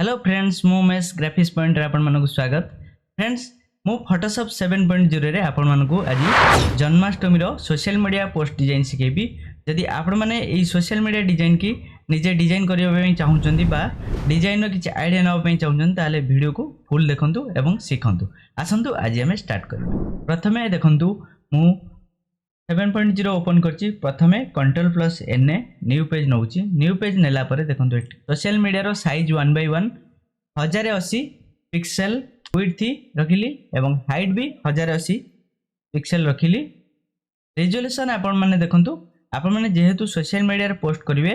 Hello friends मु mess graphics point रे आपण मानकु स्वागत। फ्रेंड्स मु फोटोशॉप 7.0 रे आपण मानकु आज जन्माष्टमी रो सोशल मीडिया पोस्ट डिजाइन सिखेबी। जदि आपण माने एई सोशल मीडिया डिजाइन की निजे डिजाइन करियो पई चाहुचंदी बा डिजाइन रो किछ आईडिया नबा पई चाहुचंदी ताले वीडियो को फुल देखंतु एवं सिखंतु। आसंतु आज हमें स्टार्ट करबा। प्रथमे देखंतु मु 7.0 ओपन करछि। प्रथमे Ctrl+N न्यू पेज नउछि। न्यू पेज नेला परे देखंतु एठी सोशल मीडिया रो साइज 1/1 1080 पिक्सेल विड्थ रखिली एवं हाइट भी 1080 पिक्सेल रखिली। रेजोल्यूशन आपण माने देखंतु आपण माने जेहेतु सोशल मीडिया रे पोस्ट करिवे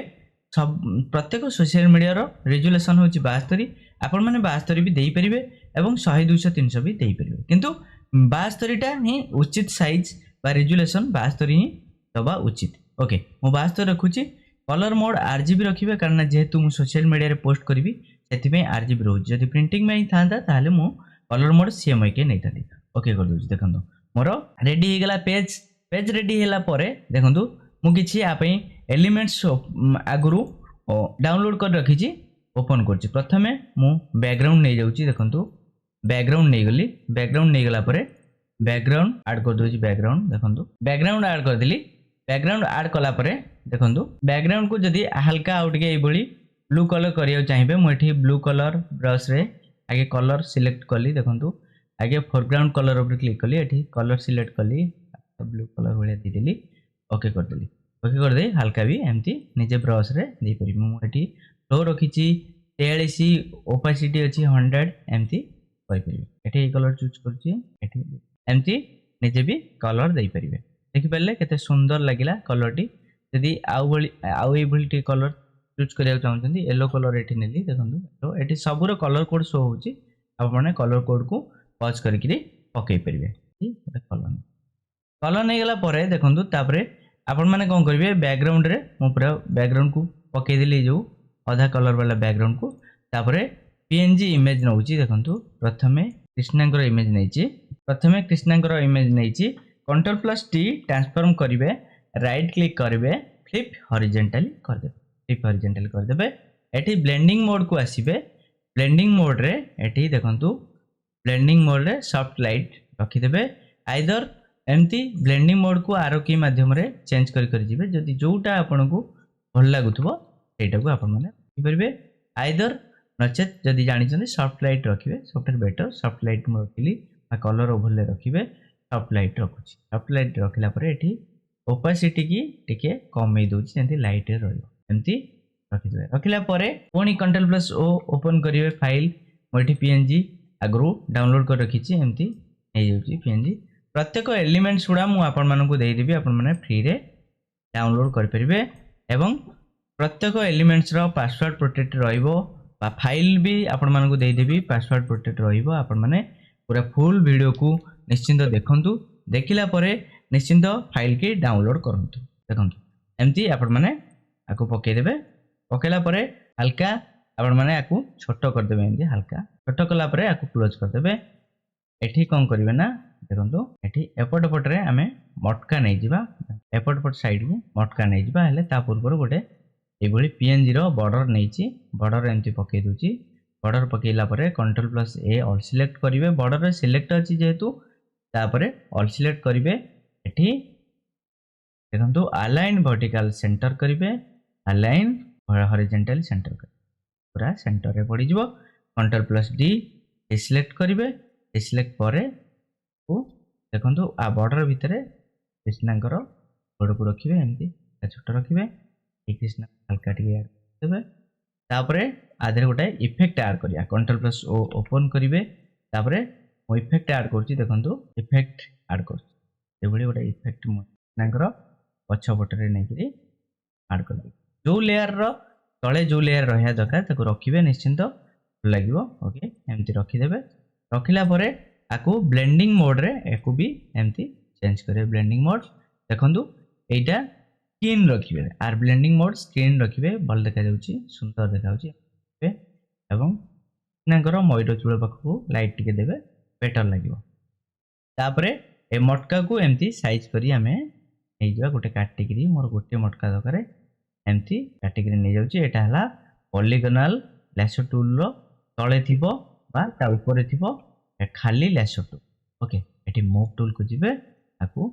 सब प्रत्येक सोशल मीडिया रो रेजोल्यूशन होछि 72। आपण माने 72 भी देई परिबे एवं 100 200 300 भी देई परिबे, किंतु 72 टा ही उचित साइज बा रेजुलेशन 72 ही दबा उचित। ओके मो 72 रखुची। कलर मोड आरजीबी रखिबे कारण जेहेतु मु सोशल मीडिया रे पोस्ट करबी सेति आरजीबी रहउची। जदि प्रिंटिंग में थांता ताले मु कलर मोड सीएमआई के नै थांती। ओके कर दोची। देखंतु मोर रेडी हे गेला पेज रेडी होला परे देखंतु मु किछि आ पई एलिमेंट्स आगुरु डाउनलोड कर रखिची ओपन करची। प्रथमे मु बैकग्राउंड नै जाउची। देखंतु बैकग्राउंड नै गली। बैकग्राउंड नै गला परे बैकग्राउंड ऐड कर दोची। बैकग्राउंड देखंतु बैकग्राउंड ऐड कर दिली। बैकग्राउंड ऐड कला परे देखंतु बैकग्राउंड को जदी हल्का आउट के एबोली ब्लू कलर करियो चाहिबे मु एठी ब्लू कलर ब्रश रे आगे कलर सिलेक्ट कली। देखंतु आगे फोरग्राउंड कलर ऊपर क्लिक कली। एठी कलर सिलेक्ट कली ब्लू कलर होले दी देली। ओके कर देली। ओके कर दे हल्का भी एमती निजे ब्रश रे दे परि। मु एठी फ्लो रखिची 43 ओपेसिटी अछि 100 एमती करि परिबे। एठी कलर चूज करची। एठी एमती निजे भी कलर दे परिबे। देखि पल्ले केते सुंदर लागिला कलर टी। यदि आउ ए भली कलर चूज करिया चाहउछंती येलो कलर एठी नेली। देखंतु तो एठी सबुरो कलर कोड शो होउची। आपने कलर कोड को पॉज करके पकई परिबे। कलर नै गला परे देखंतु तापरे आपण माने कोन करिवे बैकग्राउंड रे मु पूरा बैकग्राउंड को पकई देली जो आधा कलर वाला बैकग्राउंड को। तापरे पीएनजी इमेज नउची। देखंतु प्रथमे कृष्णांकर इमेज नैची। प्रथमे कृष्णांकर इमेज नैची। Ctrl+T ट्रांसफॉर्म करिवे राइट क्लिक करिवे फ्लिप हॉरिजॉन्टली कर देबे। फ्लिप हॉरिजॉन्टली कर देबे। एठी ब्लेंडिंग मोड को आसीबे। ब्लेंडिंग मोड रे एठी देखंतु ब्लेंडिंग मोड रे सॉफ्ट लाइट रखि देबे। आइदर एमती ब्लेंडिंग मोड को आरो की माध्यम रे चेंज कर जिवे। जदि जोटा आपन को भल लागुथबो एटा को आपन माने परिबे। आइदर नचेत जदि जानि छथि सॉफ्ट लाइट रखिवे सॉफ्ट बेटर। सॉफ्ट लाइट म रखिली आ कलर ओभरले रखिवे। सॉफ्ट लाइट रखुची। सॉफ्ट लाइट रखिला परे एठी ओपेसिटी की टिके कमै दोची जेंति लाइट रे रहयो एमती रखि देबे। रखिला परे कोनी Ctrl+O ओपन करिवे फाइल। मोठी पीएनजी आगरो डाउनलोड कर रखिची एमती नै जाउची पीएनजी। प्रत्येक एलिमेंट्स गुडा मु आपन मानकु देई देबी। आपन माने फ्री रे डाउनलोड कर परिबे एवं प्रत्येक एलिमेंट्स रो पासवर्ड प्रोटेक्ट रहइबो बा फाइल भी आपण मानकु देई देबी पासवर्ड प्रोटेक्ट रहइबो। आपण माने पूरा फुल वीडियो को निश्चिंत देखंतु। देखिला परे निश्चिंत फाइल की डाउनलोड करंतु। देखंतु एमती आपण माने आकु पके देबे। पकेला परे हल्का आपण माने आकु छोटो कर देबे। एमती हल्का छोटो कला परे आकु क्लोज कर देबे। एठी कोन करिवे ना देखंतु एठी एपट पट रे हमें मटका नै जिबा। एपट पट साइड में मटका नै जिबा हेले ता पूर्व गोटे एभली पीएनजी रो बॉर्डर नैची। बॉर्डर एमती पके दोची। बॉर्डर पकेला परे Ctrl+A ऑल सिलेक्ट करिवे। बॉर्डर रे सिलेक्ट अछि जेहेतु तापरे ऑल सिलेक्ट करिवे। एठी देखंतु अलाइन वर्टिकल सेंटर करिवे। अलाइन हॉरिजॉन्टल सेंटर करिवे। पूरा सेंटर रे पड़ी जिवो। Ctrl+D सिलेक्ट करिवे। सिलेक्ट परे को देखंतु आ बॉर्डर भितरे कृष्णांकर बड़ को रखिवे। एमती छोट रखिवे। ए कृष्णा हल्का टिके ऐड देबे। तापरे आधे गोटे इफेक्ट ऐड करिया। Ctrl+O ओपन करिवे। तापरे मो इफेक्ट ऐड करछि। देखंतु इफेक्ट ऐड करछि। एभली गोटे इफेक्ट मो नांगर पछ पटरे नै करी ऐड कर दे। जो लेयर रो तळे जो लेयर रहया दरकार ताको रखिवे निश्चिंत लागिवो। ओके एमती रखि देबे। रखिला परे आकु ब्लेंडिंग मोड रे एको भी एमती चेंज करे। ब्लेंडिंग मोड देखंतु एटा स्क्रीन रखिवे आर ब्लेंडिंग मोड स्क्रीन रखिवे। भल देखा जाउची सुंदर देखा जाउची एवं नांगर मयूर चूल पाखु लाइट टिके देबे बेटर लागिवो। तापरे ए मटका को एमती साइज करी हमें नै जवा। गोटे काटिकरी मोर गोटे मटका दरकार एमती काटिकरी नै जाउची। एटा हला पॉलीगोनल लैसो टूल रो तले थिबो बा ता ऊपर थिबो खाली लेसर टूल। ओके एठी मूव टूल को जिबे ताकू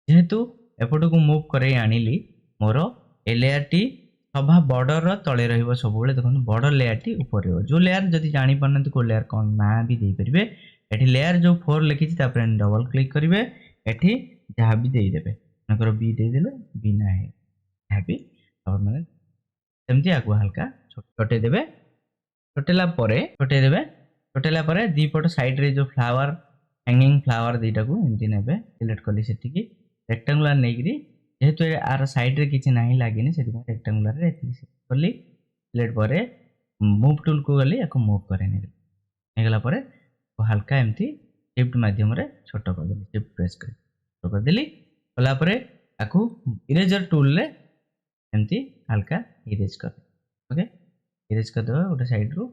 जेहेतु एपटू मूव करे आनिली मोर ए लेयर टी सभा बॉर्डर तले रहिबो सब बेले देखो बॉर्डर लेयर टी ऊपर रहिबो जो लेयर जदि जानि पारनत को लेयर कोन ना भी दे परिबे एठी लेयर जो 4 लिखि छि तापर डबल क्लिक करिवे एठी जहा भी दे देबे नकर बी दे देले बी ना है जहा भी और माने सेमती आगु हल्का छोटे देबे छोटेला परे दी पट साइड रे जो फ्लावर हैंगिंग फ्लावर दीटा को एमती नेबे सिलेक्ट कली सेठी की रेक्टेंगुलर नेगिरी जेहेतु आर साइड रे किछि नाही लागिनी सेठी रेक्टेंगुलर रे कली सिलेक्ट परे मूव टूल को गली याको मूव करे नेगला परे हल्का एमती शिफ्ट माध्यम रे छोटो कर देली शिफ्ट प्रेस कर देली कला परे आकु इरेजर टूल रे एमती हल्का इरेज कर ओके इरेज कर दो गोटे साइड रू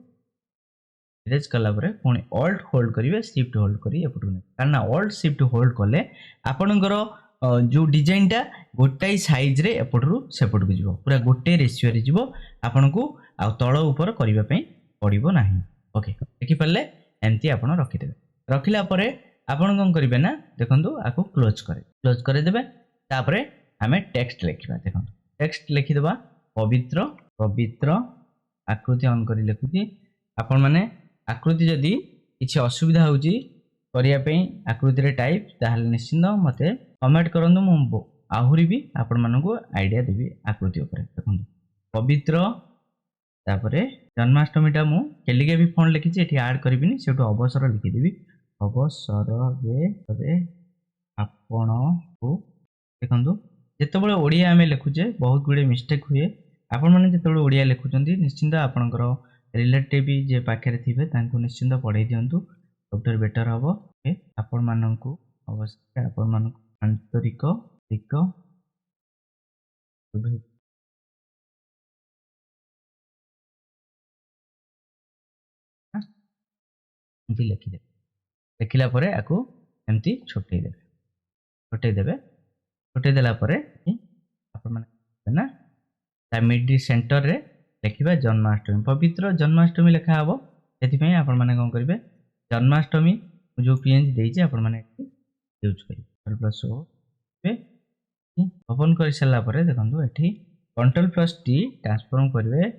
इरेज कला परे पुणी ऑल्ट होल्ड करिवे शिफ्ट होल्ड करी एपटू ने कारण ऑल्ट शिफ्ट होल्ड कले आपनकर जो डिजाइन टा गोटाई साइज रे एपटू सेपट को जीवो पूरा गोटे रेशियो रे जीवो आपन को आ तळ ऊपर करिवा पई पड़िबो नाही ओके देखि परले एमती आपण रखि देबे रखिला परे आपण कोन करिवे ना देखंतु आको क्लोज करे देबे तापरे हमें टेक्स्ट लिखिबा देखंतु टेक्स्ट लिखि देबा पवित्र आकृति ऑन करी लिखुची आपण माने आकृति जदि किसी असुविधा होची करिया पे आकृति रे टाइप ताहले निश्चिंत मते कमेंट करंतु मु आहुरी भी आपण मानको आईडिया देबी आकृति ऊपर देखंतु पवित्र तापरे जन्माष्टमीटा मु कैलिग्राफी फॉन्ट लिखिची एठी ऐड करबिनी सेटु अवसर लिखि देबी अवसर रे आपण को देखंतु जेतेबेले ओडिया आमे लिखुचे बहुत गुडे मिस्टेक हुए आपण माने जेतेबेले ओडिया लिखुचंती निश्चिंत आपणकर रिलेटिव जे पाखे थिबे तांको निश्चिंत पढ़ाई दियंतु सबसे बेटर हबो आपण माननकु अवश्य आपण माननकु आंतरिक एमती लिखिदे लिखिला परे आकु एमती छोटे देला परे आपण माने ना ता मिड सेंटर रे लिखा जन्माष्टमी पवित्र जन्माष्टमी लिखा हे से आपण मैंने कौन करेंगे जन्माष्टमी जो पीएनजी देती आपण मैंने यूज करेंगे प्लस ओपन कर सारापर देखो ये कंट्रोल प्लस टी ट्रांसफॉर्म करेंगे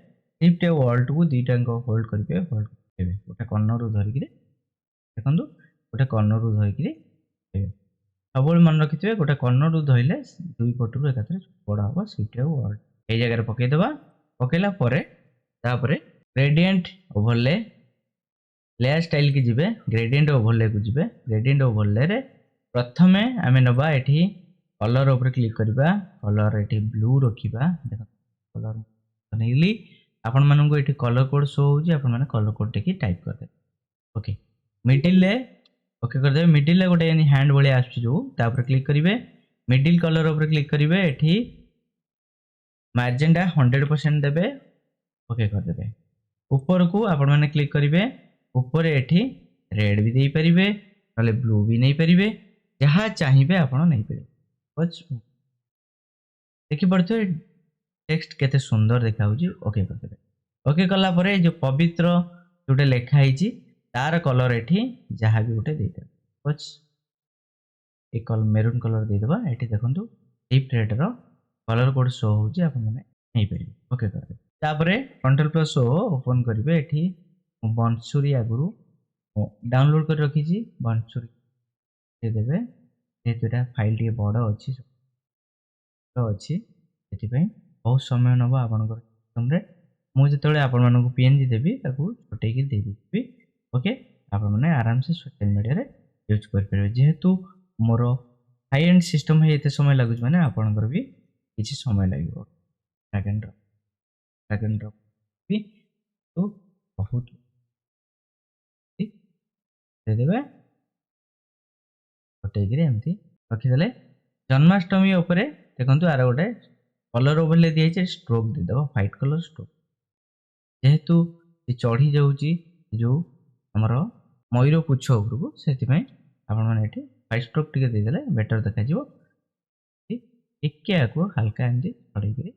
शिफ्ट वर्ल्ड को दुईटा होल्ड करेंगे होल्ड करेंगे गोटे कर्णर धरिक देखो गोटे कर्णर धरिक सब मन रखिथे गोटे कर्णर धरले दुई पटू एक बड़ा हम शिफ्ट वर्ल्ड ये जगह पकईदे पकेला परे तापरे ग्रेडिएंट ओवरले लेयर स्टाइल की जिबे ग्रेडिएंट ओवरले को जिबे ग्रेडिएंट ओवरले रे प्रथमे आमे नबा एठी कलर ऊपर क्लिक करबा कलर एठी ब्लू रखिबा देखो कलर बनेली आपण मानन को एठी कलर कोड शो होजी आपण माने कलर कोड टेकी टाइप कर दे ओके मिडिल ले ओके कर दे मिडिल ले गोटे यानी हैंड बळे आछी जो तापर क्लिक करिवे मिडिल कलर ऊपर क्लिक करिवे एठी मैजेंडा 100% देबे ओके कर देबे ऊपर को आपण माने क्लिक करिवे ऊपर एठी रेड भी देई परिबे नले ब्लू भी नहीं परिबे जहा चाहिबे आपण नहीं परिबे बस देखि पड़तो टेक्स्ट केते सुंदर देखा होजी ओके कर देबे ओके कला परे जो पवित्र जोटे लेखा हिची तार कलर एठी जहा भी उठे देई देबे बस एक कलर मेरून कलर दे देबा एठी देखंतु डीप रेड रो कलर कोड शो होची आपण माने नहीं परिबे ओके कर दे तापरे कंट्रोल प्लस ओ ओपन करिवे एठी बंसुरी आगुरु डाउनलोड कर रखी छी बंसुरी दे देबे जेतुटा फाइल टी बड़ अछि तो अछि एति पई बहुत समय नबो आपनकर सिस्टम रे मु जेतले आपण मानको पीएनजी देबी ताकू छोटे की दे देबी ओके आपण माने आराम से सोशल मीडिया रे यूज कर परबे जेहेतु मोर हाई एंड सिस्टम है एते समय लागु माने आपनकर भी किसी समय लगे ड्रैग एंड ड्रॉप भी तो बहुत दे देबे गोटे एमती रखीदे जन्माष्टमी उपरे देखो आर गोटे कलर ओवरले दिए स्ट्रोक देदेव व्हाइट कलर स्ट्रोक जेहेतु ये चढ़ी जाऊँगी जो आमर मयूर पुछ उपरको से आपण मैंने व्हाइट स्ट्रोक टी देदेले बेटर देखा टिके हल्का एमती छड़े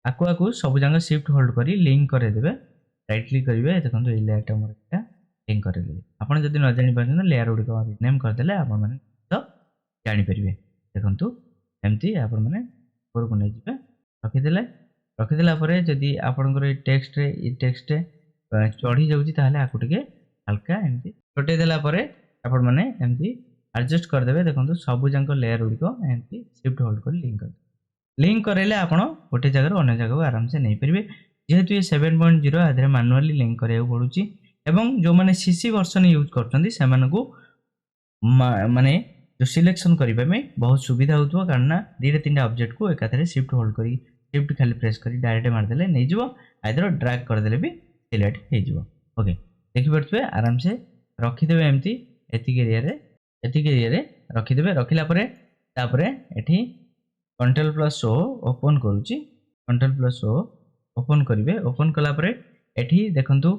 आकु सब जाक शिफ्ट होल्ड करी लिंक करदेवे राइट क्लिक करेंगे देखो ये लेयरटा मोर लिंक करदेली आपड़ जब न जापर लेयर गुड़िक रिनेम करदे आपने तो जापर देखु एमती आपण मैंने ऊपर को नहीं जाए रखीदे रखीदेला जदि आपंकर टेक्स्ट चढ़ी जाऊँगी आपको टे हल्का एमती छोटे देला आपण मैंने एमती एडजस्ट करदे देखो सब जाक लेयर गुड़िक एमती शिफ्ट होल्ड कर लिंक करेले आपण गोटे जगह अन्य जगह आराम से नहीं पारे जेहेतु ये 7.0 आधे मानुआली लिंक करा पड़ुची एवं जो मैंने सीसी वर्जन यूज कर माने जो सिलेक्शन करने बहुत सुविधा होता कारण दुटा तीन ऑब्जेक्ट को एकाथरे शिफ्ट होल्ड करी शिफ्ट खाली प्रेस करी डायरेक्ट मारदेले नहीं जीवो आइदर ड्रैग करदेले भी सिलेक्ट हो जीवो ओके देखि पड़थुए आराम से रखीदेवे एमती एतिक एरिया रे रखीदेवे रखिला परे एठी Ctrl+O ओपन करूची Ctrl+O ओपन करेंगे ओपन कला परे एठी देखंतु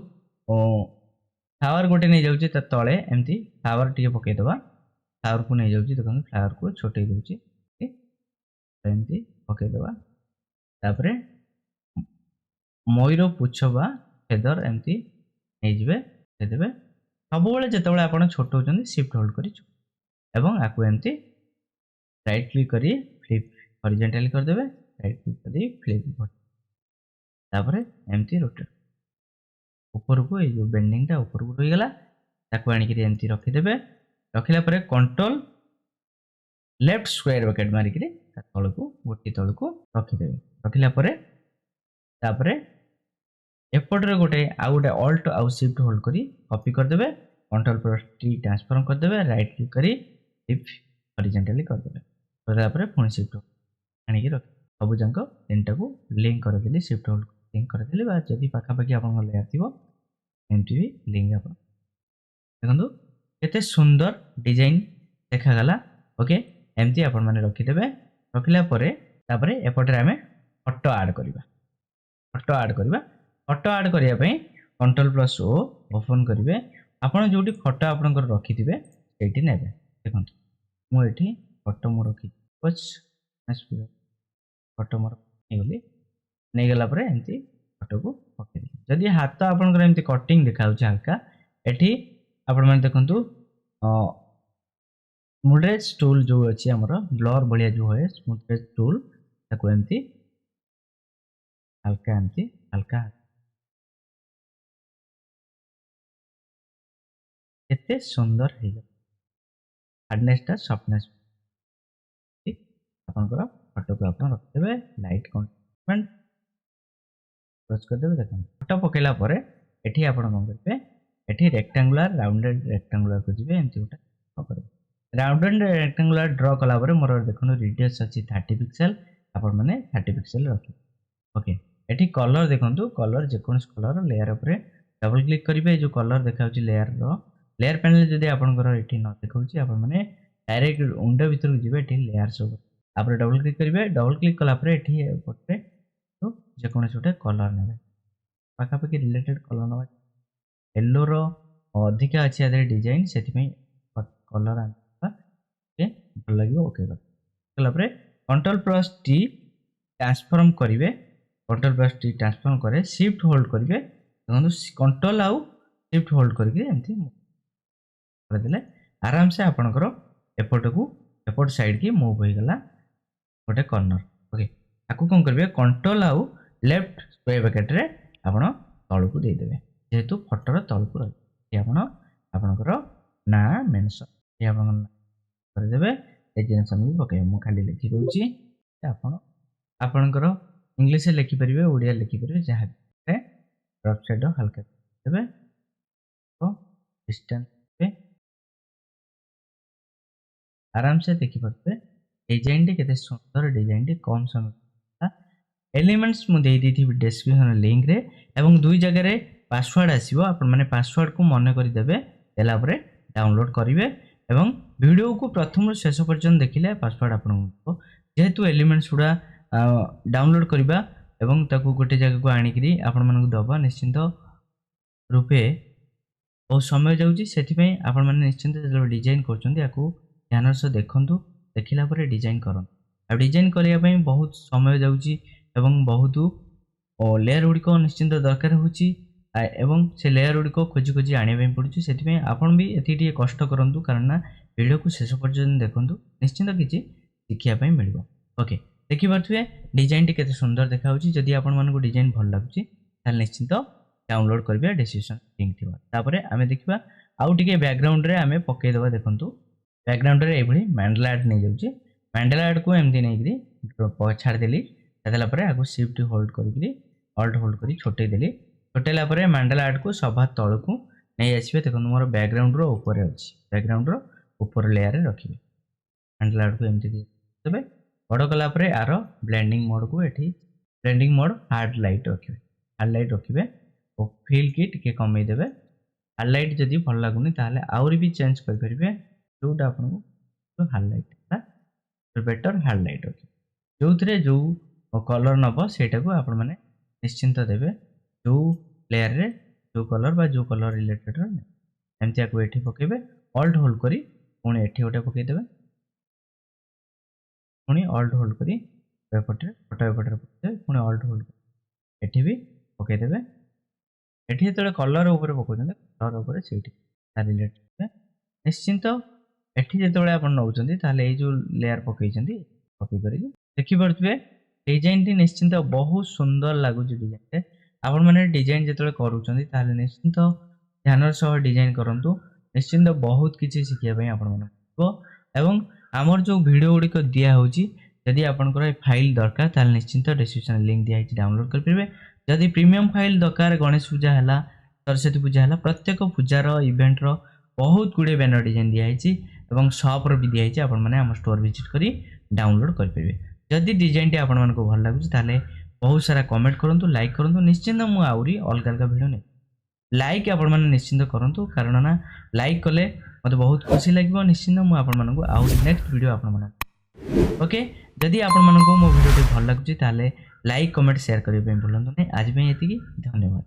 फ्लावर गोटे नहीं जाऊँगी तले एमती फ्लावर टी पकईदबा फ्लावर को नहीं जाऊँगी देखो फ्लावर को छोटे दूसरी एमती पकईदबा तापरे मयूर पुछ बा फेदर एमती नहीं देदेवे सब जिते आप छोट होती शिफ्ट होल्ड कर आपको एमती राइट क्लिक करी फ्लिप हॉरिजॉन्टली करदेवे राइट क्लिक करी फ्लिप तापरे एमती रोटेट ऊपर को ये जो बेंडिंगटा ऊपर को रही गला ताको आनिक एमती रखीदेवे रखिला परे कंट्रोल लेफ्ट स्क्वायर ब्रैकेट मारिक तल को गोटी तल को रखीदेवे रखिला परे तापरे एपटे गोटे आउ गोटे ऑल्ट आउ शिफ्ट होल्ड करी कॉपी करदेवे Ctrl+T ट्रांसफॉर्म करदेवे राइट क्लिक करी फ्लिप हॉरिजॉन्टली करदेवे तापरे पुणी शिफ्ट आनिक रख सब जाक तीनटा को लिंक करदेली शिफ्ट होल्ड लिंक करदेली जदि पाखापाखि आप लेयर थी एमती भी लिंक आप देखो केते सुंदर डिजाइन देखागला ओके एमती आपण मैंने रखीदे रखिला तापरे एपटे आम फटो आड करवा फटो आड करने Ctrl+O ओपन करेंगे आपड़ जो फटो आप रखी थे से ने देखो मुझे फटो मु रखी फटो मोर गली नहीं गला एमती फटो को पकड़ जदि हाथ आपंकर एमती कटिंग देखा हल्का एटी आपण मैंने देखु स्मूथनेस टूल जो अच्छी आमर ब्लर भाया जो है स्मूथनेस टूल ताको एमती हल्का केते सुंदर है हार्डनेसटा सफ्टनेस आपंकर फटो को आप रखिदेवे लाइट कॉन्ट्रास्ट प्रेस करदेवे देखो फटो पकेला एठी आपण कौन करेंगे एठी रेक्टेंगुलर राउंडेड रेक्टेंगुलर को जी एमती गोटे राउंडेड रेक्टेंगुलर ड्र कला मोर देखो रेडियस अच्छी 30 पिक्सेल आपण मैंने 30 पिक्सेल रखी ओके एठी कलर देखो कलर जेकोस कलर लेयर उपर डबल क्लिक करेंगे जो कलर देखा लेयर पैनल जदि आपंकर ये न देखा आप डायरेक्ट उंडो भर को जी लेयर सब आप डबल क्लिक करेंगे डबल क्लिक कलापर ये पटे तो जेकोस गोटे कलर ने पाखापाखि रिलेटेड कलर ना येलोर अधिका अच्छी आदि डिजाइन से कलर भल लगे ओके कलापर Ctrl+T ट्रांसफॉर्म करेंगे Ctrl+T ट्रांसफॉर्म करे शिफ्ट होल्ड करेंगे देखो कंट्रोल आउ शिफ्ट होल्ड करके करदे आराम से आपणकर एपट को एपट साइड की मूव हो गला गोटे कॉर्नर ओके आपको कौन करेंगे कंट्रोल आउ लेफ्ट स्क्वायर ब्रैकेट रे आपण तल को देदेवे जेहेतु फटर तल को रही आपणकर ना मेंशन ये करदेवे एजेंसन भी पकड़े मुझे खाली लिखी दूसरी आपणकर इंग्लीश लिखिपारे ओडिया लिखिपारे जहाँ रफ साइड हल्का देवे तो डिस्टेंस आराम से देखिपे डिजाइन टी केते सुंदर डिजाइन टी कम समय एलिमेंट्स मुझे डिस्क्रिप्शन लिंक रे एवं दुई जगह पासवर्ड आसो आप मैंने पासवर्ड को मन करदेवे देलापर डाउनलोड करेंगे एवं वीडियो को प्रथम शेष पर्यंत देखिले पासवर्ड आपको जेहेतु एलिमेंट्स गुड़ा डाउनलोड करवा एवं ताकू गोटे जगह को आनिक आपण मानक दबा निश्चिंत रूपे बहुत समय जाऊँगी से आप निश्चिंत जो डिजाइन कर ध्यान सह देखूँ देखला डिजाइन कर डिजाइन करने बहुत समय जाऊँगी ଏବଂ ବହୁତ ଲେୟାର ଗୁଡ଼ିକ ନିଶ୍ଚିନ୍ତ ଦରକାର ହେଉଛି ଏବଂ ସେ ଲେୟାର ଗୁଡ଼ିକ ଖୋଜି ଖୋଜି ଆଣିବା ପାଇଁ ପଡ଼ୁଛି। ସେଥିପାଇଁ ଆପଣ ବି ଏତିକି ଟିକେ କଷ୍ଟ କରନ୍ତୁ, କାରଣ ନା ଭିଡ଼ିଓକୁ ଶେଷ ପର୍ଯ୍ୟନ୍ତ ଦେଖନ୍ତୁ, ନିଶ୍ଚିନ୍ତ କିଛି ଶିଖିବା ପାଇଁ ମିଳିବ। ଓକେ, ଦେଖିପାରୁଥିବେ ଡିଜାଇନଟି କେତେ ସୁନ୍ଦର ଦେଖାଯାଉଛି। ଯଦି ଆପଣମାନଙ୍କୁ ଡିଜାଇନ ଭଲ ଲାଗୁଛି ତାହେଲେ ନିଶ୍ଚିନ୍ତ ଡାଉନଲୋଡ୍ କରିବେ, ଡେସ୍କ୍ରିପ୍ସନ୍ ଲିଙ୍କ୍ ଥିବ। ତାପରେ ଆମେ ଦେଖିବା ଆଉ ଟିକେ ବ୍ୟାକଗ୍ରାଉଣ୍ଡରେ ଆମେ ପକେଇଦେବା। ଦେଖନ୍ତୁ ବ୍ୟାକଗ୍ରାଉଣ୍ଡରେ ଏଇଭଳି ମ୍ୟାଣ୍ଡେଲା ଆର୍ଟ ନେଇଯାଉଛି। ମ୍ୟାଣ୍ଡେଲା ଆର୍ଟକୁ ଏମିତି ନେଇକିରି ଛାଡ଼ିଦେଲି। ଛାଡ଼ିଦେଲା ପରେ ଆକୁ ସିଫ୍ଟ ହୋଲ୍ଡ କରିକିରି ଅଲ୍ଟ ହୋଲ୍ଡ କରି ଛୋଟେଇ ଦେଲି। ଛୋଟେଇଲା ପରେ ମ୍ୟାଣ୍ଡେଲା ଆର୍ଟକୁ ସଭା ତଳକୁ ନେଇ ଆସିବେ। ଦେଖନ୍ତୁ ମୋର ବ୍ୟାକଗ୍ରାଉଣ୍ଡର ଉପରେ ଅଛି, ବ୍ୟାକଗ୍ରାଉଣ୍ଡର ଉପର ଲେୟାରରେ ରଖିବେ। ମ୍ୟାଣ୍ଡେଲା ଆର୍ଟକୁ ଏମିତି ଦେବେ। ବଡ଼ କଲା ପରେ ଆର ବ୍ଲେଣ୍ଡିଂ ମୋଡ଼କୁ ଏଠି ବ୍ଲେଣ୍ଡିଂ ମୋଡ଼ ହାର୍ଡ ଲାଇଟ୍ ରଖିବେ। ହାର୍ଡ ଲାଇଟ୍ ରଖିବେ ଓ ଫିଲ୍ କି ଟିକେ କମେଇ ଦେବେ। ହାର୍ଡ ଲାଇଟ୍ ଯଦି ଭଲ ଲାଗୁନି ତାହେଲେ ଆହୁରି ବି ଚେଞ୍ଜ କରିପାରିବେ, ଯେଉଁଟା ଆପଣଙ୍କୁ hard light better hard light ରଖିବେ। ଯେଉଁଥିରେ ଯେଉଁ କଲର ନେବ ସେଇଟାକୁ ଆପଣମାନେ ନିଶ୍ଚିନ୍ତ ଦେବେ, ଯେଉଁ ଲେୟାରରେ ଯେଉଁ କଲର ବା ଯେଉଁ କଲର ରିଲେଟେଡର ଏମିତି ଆକୁ ଏଠି ପକେଇବେ। ଅଲ୍ଟ ହୋଲ୍ଡ କରି ପୁଣି ଏଠି ଗୋଟେ ପକେଇଦେବେ। ପୁଣି ଅଲ୍ଟ ହୋଲ୍ଡ କରି ଏପଟରେ ପକେଇଦେବେ। ପୁଣି ଅଲ୍ଟ ହୋଲ୍ଡ କରି ଏଠି ବି ପକେଇଦେବେ। ଏଠି ଯେତେବେଳେ କଲର ଉପରେ ପକାଉଛନ୍ତି, କଲର ଉପରେ ସେଇଠି ତା ରିଲେଟେଡ ନିଶ୍ଚିନ୍ତ ଏଠି ଯେତେବେଳେ ଆପଣ ନେଉଛନ୍ତି ତାହେଲେ ଏଇ ଯେଉଁ ଲେୟାର ପକେଇଛନ୍ତି କପି କରିକି ଦେଖିପାରୁଥିବେ ଡିଜାଇନଟି ନିଶ୍ଚିନ୍ତ ବହୁତ ସୁନ୍ଦର ଲାଗୁଛି। ଡିଜାଇନଟେ ଆପଣମାନେ ଡିଜାଇନ ଯେତେବେଳେ କରୁଛନ୍ତି ତାହେଲେ ନିଶ୍ଚିନ୍ତ ଧ୍ୟାନର ସହ ଡିଜାଇନ କରନ୍ତୁ। ନିଶ୍ଚିନ୍ତ ବହୁତ କିଛି ଶିଖିବା ପାଇଁ ଆପଣମାନଙ୍କୁ ଏବଂ ଆମର ଯେଉଁ ଭିଡ଼ିଓ ଗୁଡ଼ିକ ଦିଆହେଉଛି, ଯଦି ଆପଣଙ୍କର ଏ ଫାଇଲ୍ ଦରକାର ତାହେଲେ ନିଶ୍ଚିନ୍ତ ଡେସ୍କ୍ରିପ୍ସନ୍ ଲିଙ୍କ୍ ଦିଆହେଇଛି, ଡାଉନଲୋଡ୍ କରିପାରିବେ। ଯଦି ପ୍ରିମିୟମ୍ ଫାଇଲ୍ ଦରକାର, ଗଣେଶ ପୂଜା ହେଲା, ସରସ୍ୱତୀ ପୂଜା ହେଲା, ପ୍ରତ୍ୟେକ ପୂଜାର ଇଭେଣ୍ଟର ବହୁତ ଗୁଡ଼ିଏ ବ୍ୟାନର ଡିଜାଇନ ଦିଆହେଇଛି ଏବଂ ସପ୍ର ବି ଦିଆହେଇଛି। ଆପଣମାନେ ଆମ ଷ୍ଟୋର ଭିଜିଟ୍ କରି ଡାଉନଲୋଡ୍ କରିପାରିବେ। ଯଦି ଡିଜାଇନଟି ଆପଣମାନଙ୍କୁ ଭଲ ଲାଗୁଛି ତାହେଲେ ବହୁତ ସାରା କମେଣ୍ଟ କରନ୍ତୁ, ଲାଇକ୍ କରନ୍ତୁ। ନିଶ୍ଚିନ୍ତ ମୁଁ ଆହୁରି ଅଲଗା ଅଲଗା ଭିଡ଼ିଓ ନେବି। ଲାଇକ୍ ଆପଣମାନେ ନିଶ୍ଚିନ୍ତ କରନ୍ତୁ, କାରଣ ନା ଲାଇକ୍ କଲେ ମୋତେ ବହୁତ ଖୁସି ଲାଗିବ। ନିଶ୍ଚିନ୍ତ ମୁଁ ଆପଣମାନଙ୍କୁ ଆହୁରି ନେକ୍ସଟ ଭିଡ଼ିଓ ଆପଣମାନଙ୍କୁ ଓକେ। ଯଦି ଆପଣମାନଙ୍କୁ ମୋ ଭିଡ଼ିଓଟି ଭଲ ଲାଗୁଛି ତାହେଲେ ଲାଇକ୍, କମେଣ୍ଟ, ସେୟାର କରିବା ପାଇଁ ଭୁଲନ୍ତୁ ନାହିଁ। ଆଜି ପାଇଁ ଏତିକି, ଧନ୍ୟବାଦ।